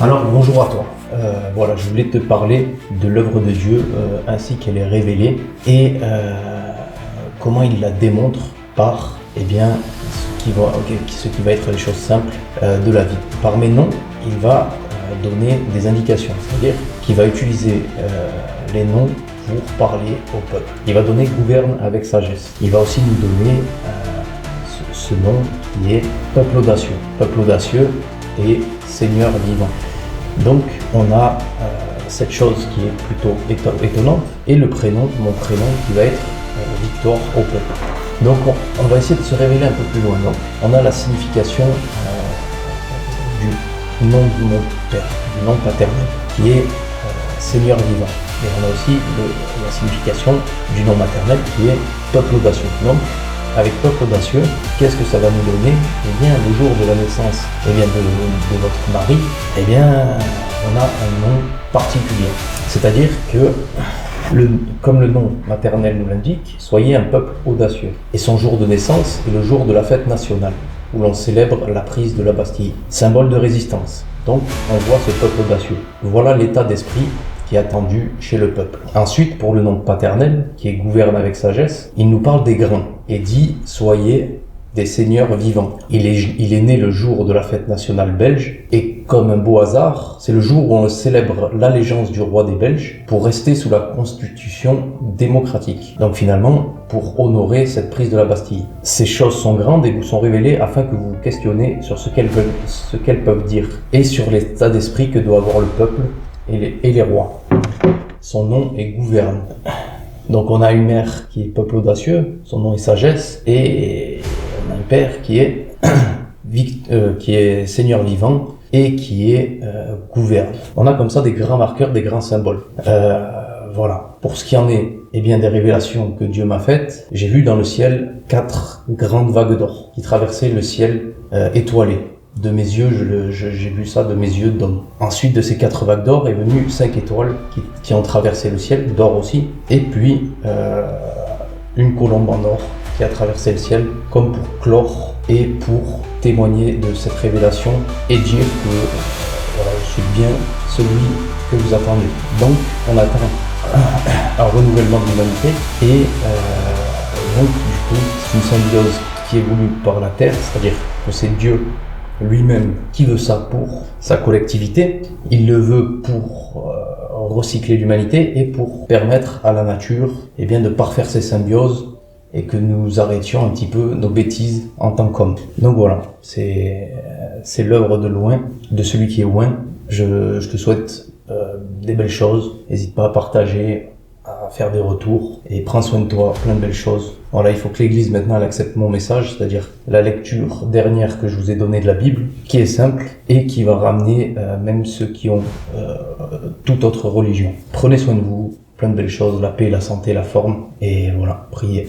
Alors bonjour à toi. Voilà, je voulais te parler de l'œuvre de Dieu ainsi qu'elle est révélée et comment il la démontre par ce qui va être les choses simples de la vie. Par mes noms, il va donner des indications, c'est-à-dire qu'il va utiliser les noms pour parler au peuple. Il va donner gouverne avec sagesse. Il va aussi nous donner ce nom qui est peuple audacieux. Peuple audacieux et Seigneur vivant. Donc on a cette chose qui est plutôt étonnante et le prénom, mon prénom qui va être Victor au peuple. Donc on va essayer de se révéler un peu plus loin. Donc, on a la signification du nom de mon père, du nom paternel qui est Seigneur vivant. Et on a aussi la signification du nom maternel qui est peuple audacieux. Donc avec peuple audacieux, qu'est-ce que ça va nous donner? Eh bien, le jour de la naissance de votre mari, eh bien, on a un nom particulier. C'est-à-dire que, comme le nom maternel nous l'indique, soyez un peuple audacieux. Et son jour de naissance est le jour de la fête nationale, où l'on célèbre la prise de la Bastille, symbole de résistance. Donc, on voit ce peuple audacieux. Voilà l'état d'esprit qui est attendu chez le peuple. Ensuite, pour le nom paternel, qui est gouverne avec sagesse, il nous parle des grains et dit « Soyez des seigneurs vivants ». Il est né le jour de la fête nationale belge et comme un beau hasard, c'est le jour où on célèbre l'allégeance du roi des Belges pour rester sous la constitution démocratique. Donc finalement, pour honorer cette prise de la Bastille. Ces choses sont grandes et vous sont révélées afin que vous vous questionnez sur ce qu'elles peuvent dire et sur l'état d'esprit que doit avoir le peuple et les rois. Son nom est gouverne. Donc on a une mère qui est peuple audacieux, son nom est sagesse, et on a un père qui est Seigneur vivant et qui est gouverne. On a comme ça des grands marqueurs, des grands symboles. Voilà. Pour ce qui en est des révélations que Dieu m'a faites, j'ai vu dans le ciel 4 grandes vagues d'or qui traversaient le ciel étoilé. De mes yeux, j'ai vu ça de mes yeux d'homme. Ensuite de ces 4 vagues d'or est venu 5 étoiles qui ont traversé le ciel, d'or aussi, et puis une colombe en or qui a traversé le ciel comme pour clore et pour témoigner de cette révélation et dire que voilà, je suis bien celui que vous attendez. Donc on attend un renouvellement de l'humanité et donc du coup c'est une symbiose qui est voulue par la terre, c'est-à-dire que c'est Dieu lui-même qui veut ça pour sa collectivité, il le veut pour recycler l'humanité et pour permettre à la nature de parfaire ses symbioses et que nous arrêtions un petit peu nos bêtises en tant qu'hommes. Donc voilà, c'est l'œuvre de loin, de celui qui est loin. Je te souhaite des belles choses, n'hésite pas à partager, à faire des retours et prends soin de toi, plein de belles choses. Voilà, il faut que l'Église maintenant elle accepte mon message, c'est-à-dire la lecture dernière que je vous ai donnée de la Bible, qui est simple et qui va ramener même ceux qui ont toute autre religion. Prenez soin de vous, plein de belles choses, la paix, la santé, la forme et voilà, priez.